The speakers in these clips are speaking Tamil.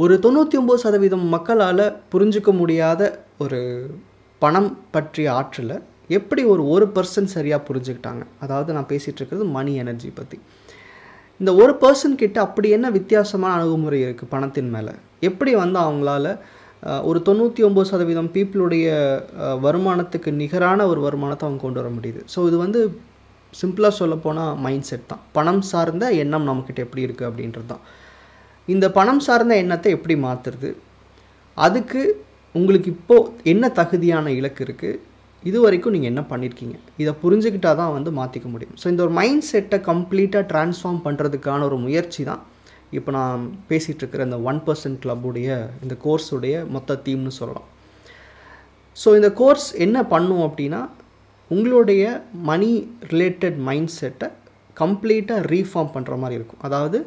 ஒரு 99% மக்களால் புரிஞ்சிக்க முடியாத ஒரு பணம் பற்றிய ஆற்றலை எப்படி ஒரு 1% சரியாக புரிஞ்சுக்கிட்டாங்க. அதாவது நான் பேசிகிட்டு இருக்கிறது மணி எனர்ஜி பற்றி. இந்த 1% கிட்ட அப்படி என்ன வித்தியாசமான அணுகுமுறை இருக்குது பணத்தின் மேலே? எப்படி அவங்களால ஒரு 99% பீப்புளுடைய வருமானத்துக்கு நிகரான ஒரு வருமானத்தை அவங்க கொண்டு வர முடியுது. ஸோ இது சிம்பிளாக சொல்லப்போனால் மைண்ட் செட் தான். பணம் சார்ந்த எண்ணம் நம்மக்கிட்ட எப்படி இருக்குது அப்படின்றது தான். இந்த பணம் சார்ந்த எண்ணத்தை எப்படி மாற்றுறது, அதுக்கு உங்களுக்கு இப்போது என்ன தகுதியான இலக்கு இருக்குது, இது வரைக்கும் நீங்கள் என்ன பண்ணியிருக்கீங்க, இதை புரிஞ்சுக்கிட்டால் தான் மாற்றிக்க முடியும். ஸோ இந்த ஒரு மைண்ட் செட்டை கம்ப்ளீட்டாக ட்ரான்ஸ்ஃபார்ம் பண்ணுறதுக்கான ஒரு முயற்சி தான் இப்போ நான் பேசிகிட்டு இருக்கிற இந்த 1% கிளப்புடைய இந்த கோர்ஸுடைய மொத்த தீம்னு சொல்லலாம். ஸோ இந்த கோர்ஸ் என்ன பண்ணும் அப்படின்னா, உங்களுடைய மணி ரிலேட்டட் மைண்ட் செட்டை கம்ப்ளீட்டாக ரீஃபார்ம் பண்ணுற மாதிரி இருக்கும். அதாவது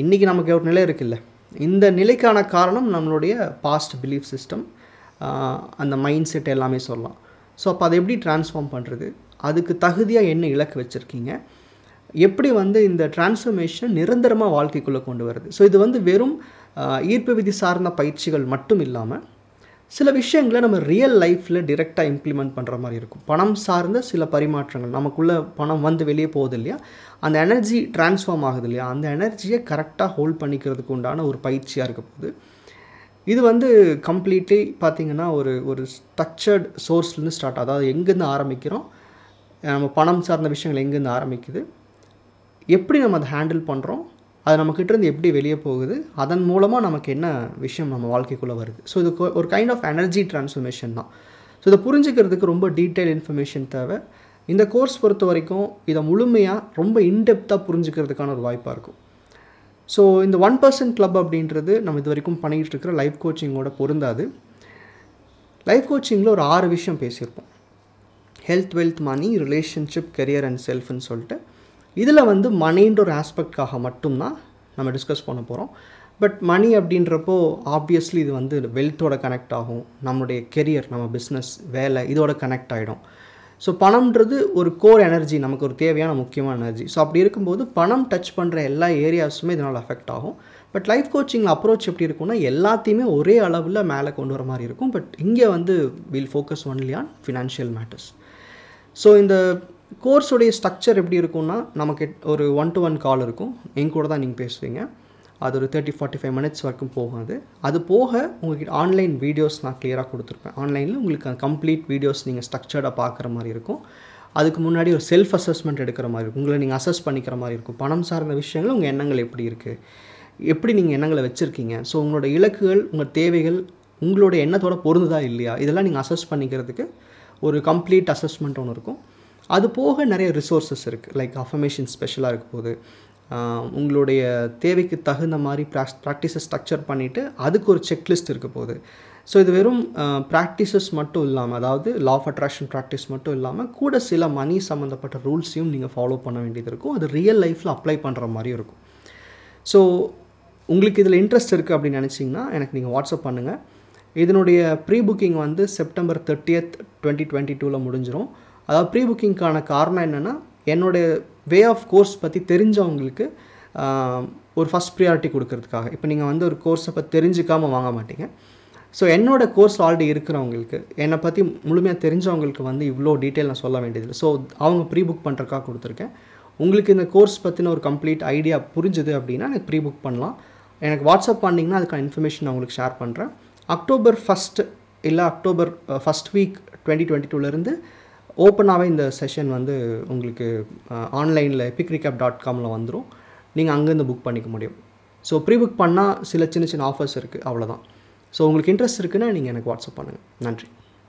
இன்றைக்கி நமக்கு ஒரு நிலை இருக்குல்ல, இந்த நிலைக்கான காரணம் நம்மளுடைய பாஸ்ட் பிலீஃப் சிஸ்டம், அந்த மைண்ட் செட் எல்லாமே சொல்லலாம். ஸோ அப்போ அதை எப்படி ட்ரான்ஸ்ஃபார்ம் பண்ணுறது, அதுக்கு தகுதியாக என்ன இலக்கு வச்சுருக்கீங்க, எப்படி இந்த ட்ரான்ஸ்ஃபர்மேஷன் நிரந்தரமாக வாழ்க்கைக்குள்ளே கொண்டு வருது. ஸோ இது வெறும் ஈர்ப்பு விதி சார்ந்த பயிற்சிகள் மட்டும் இல்லாமல் சில விஷயங்களை நம்ம ரியல் லைஃப்பில் டிரெக்டாக இம்ப்ளிமெண்ட் பண்ணுற மாதிரி இருக்கும். பணம் சார்ந்த சில பரிமாற்றங்கள், நமக்குள்ளே பணம் வெளியே போகுது இல்லையா, அந்த எனர்ஜி ட்ரான்ஸ்ஃபார்ம் ஆகுது இல்லையா, அந்த எனர்ஜியை கரெக்டாக ஹோல்ட் பண்ணிக்கிறதுக்கு உண்டான ஒரு பயிற்சியாக இருக்க போகுது. இது கம்ப்ளீட்லி பார்த்திங்கன்னா ஒரு ஸ்ட்ரக்சர்ட் சோர்ஸ்லேருந்து ஸ்டார்ட். அதாவது எங்கேருந்து ஆரம்பிக்கிறோம், நம்ம பணம் சார்ந்த விஷயங்கள் எங்கேருந்து ஆரம்பிக்குது, எப்படி நம்ம அதை ஹேண்டில் பண்ணுறோம், அது நம்மக்கிட்டேருந்து எப்படி வெளியே போகுது, அதன் மூலமாக நமக்கு என்ன விஷயம் நம்ம வாழ்க்கைக்குள்ளே வருது. ஸோ இது ஒரு கைண்ட் ஆஃப் எனர்ஜி ட்ரான்ஸ்ஃபர்மேஷன் தான். ஸோ இதை புரிஞ்சுக்கிறதுக்கு ரொம்ப டீட்டெயில் இன்ஃபர்மேஷன் தேவை. இந்த கோர்ஸ் பொறுத்த வரைக்கும் இதை முழுமையாக ரொம்ப இன்டெப்த்தாக புரிஞ்சுக்கிறதுக்கான ஒரு வாய்ப்பாக இருக்கும். ஸோ இந்த 1% கிளப் அப்படின்றது நம்ம இது வரைக்கும் பண்ணிகிட்டு இருக்கிற லைஃப் கோச்சிங்கோட பொருந்தாது. லைஃப் கோச்சிங்கில் ஒரு 6 விஷயம் பேசியிருப்போம். Health, wealth, money, relationship, career and செல்ஃப்னு சொல்லிட்டு. இதில் மணின்ற ஒரு ஆஸ்பெக்ட்காக மட்டும்தான் நம்ம டிஸ்கஸ் பண்ண போகிறோம். பட் மணி அப்படின்றப்போ ஆப்வியஸ்லி இது வெல்த்தோட கனெக்ட் ஆகும், நம்மளுடைய கெரியர், நம்ம பிஸ்னஸ், வேலை இதோட கனெக்ட் ஆகிடும். ஸோ பணம்ன்றது ஒரு கோர் எனர்ஜி, நமக்கு ஒரு தேவையான முக்கியமான எனர்ஜி. ஸோ அப்படி இருக்கும்போது பணம் டச் பண்ணுற எல்லா ஏரியாஸுமே இதனால் அஃபெக்ட் ஆகும். பட் லைஃப் கோச்சிங்கில் அப்ரோச் எப்படி இருக்குன்னா, எல்லாத்தையுமே ஒரே அளவில் மேலே கொண்டு வர மாதிரி இருக்கும். பட் இங்கே will focus only on financial matters. So இந்த கோர்ஸுடைய ஸ்ட்ரக்சர் எப்படி இருக்குன்னா, நமக்கு ஒரு 1-to-1 கால் இருக்கும், என் கூட தான் நீங்கள் பேசுவீங்க. அது ஒரு 30-45 மினிட்ஸ் வரைக்கும் போகும். அது போக உங்கள்கிட்ட ஆன்லைன் வீடியோஸ் நான் கிளியராக கொடுத்துருப்பேன். ஆன்லைனில் உங்களுக்கு கம்ப்ளீட் வீடியோஸ் நீங்கள் ஸ்ட்ரக்சர்டாக பார்க்குற மாதிரி இருக்கும். அதுக்கு முன்னாடி ஒரு செல்ஃப் அசஸ்மெண்ட் எடுக்கிற மாதிரி இருக்கும், உங்களை நீங்கள் அசஸ் பண்ணிக்கிற மாதிரி இருக்கும். பணம் சார்ந்த விஷயங்கள், உங்கள் எண்ணங்கள் எப்படி இருக்குது, எப்படி நீங்கள் எண்ணங்களை வச்சுருக்கீங்க, ஸோ உங்களோட இலக்குகள், உங்கள் தேவைகள் உங்களோட எண்ணத்தோட பொருந்துதா இல்லையா, இதெல்லாம் நீங்கள் அசஸ் பண்ணிக்கிறதுக்கு ஒரு கம்ப்ளீட் அசஸ்மெண்ட் ஒன்று இருக்கும். அது போக நிறைய ரிசோர்ஸஸ் இருக்குது. லைக் அஃபர்மேஷன் ஸ்பெஷலாக இருக்க போது, உங்களுடைய தேவைக்கு தகுந்த மாதிரி ப்ராக்டிஸை ஸ்ட்ரக்சர் பண்ணிவிட்டு அதுக்கு ஒரு செக்லிஸ்ட் இருக்க போகுது. ஸோ இது வெறும் ப்ராக்டிசஸ் மட்டும் இல்லாமல், அதாவது லா ஆஃப் அட்ராக்ஷன் ப்ராக்டிஸ் மட்டும் இல்லாமல் கூட சில மணி சம்மந்தப்பட்ட ரூல்ஸையும் நீங்கள் ஃபாலோ பண்ண வேண்டியது இருக்கும். அது ரியல் லைஃப்பில் அப்ளை பண்ணுற மாதிரியும் இருக்கும். ஸோ உங்களுக்கு இதில் இன்ட்ரெஸ்ட் இருக்குது அப்படின்னு நினச்சிங்கன்னா எனக்கு நீங்கள் வாட்ஸ்அப் பண்ணுங்கள். இதனுடைய ப்ரீ புக்கிங் செப்டம்பர் 30th, 2022 முடிஞ்சிடும். அதாவது ப்ரீ புக்கிங்க்கான காரணம் என்னென்னா, என்னோடய வே ஆஃப் கோர்ஸ் பற்றி தெரிஞ்சவங்களுக்கு ஒரு ஃபஸ்ட் ப்ரியாரிட்டி கொடுக்கறதுக்காக. இப்போ நீங்கள் ஒரு கோர்ஸை பற்றி தெரிஞ்சிக்காமல் வாங்க மாட்டீங்க. ஸோ என்னோடய கோர்ஸ் ஆல்ரெடி இருக்கிறவங்களுக்கு, என்னை பற்றி முழுமையாக தெரிஞ்சவங்களுக்கு இவ்வளோ டீட்டெயில் நான் சொல்ல வேண்டியதில்லை. ஸோ அவங்க ப்ரீ புக் பண்ணுறதுக்காக கொடுத்துருக்கேன். உங்களுக்கு இந்த கோர்ஸ் பற்றின ஒரு கம்ப்ளீட் ஐடியா புரிஞ்சுது அப்படின்னா எனக்கு ப்ரீ புக் பண்ணலாம். எனக்கு வாட்ஸ்அப் பண்ணிங்கன்னா அதுக்கான இன்ஃபர்மேஷன் நான் உங்களுக்கு ஷேர் பண்ணுறேன். அக்டோபர் 1 இல்லை அக்டோபர் ஃபஸ்ட் வீக் 2022 ஓப்பனாகவே இந்த செஷன் உங்களுக்கு ஆன்லைனில் epicrecap.comல வந்துடும். நீங்கள் அங்கேருந்து புக் பண்ணிக்க முடியும். ஸோ ப்ரீ புக் பண்ணால் சில சின்ன ஆஃபர்ஸ் இருக்குது, அவ்வளோதான். ஸோ உங்களுக்கு இன்ட்ரெஸ்ட் இருக்குன்னா நீங்கள் எனக்கு வாட்ஸ்அப் பண்ணுங்கள். நன்றி.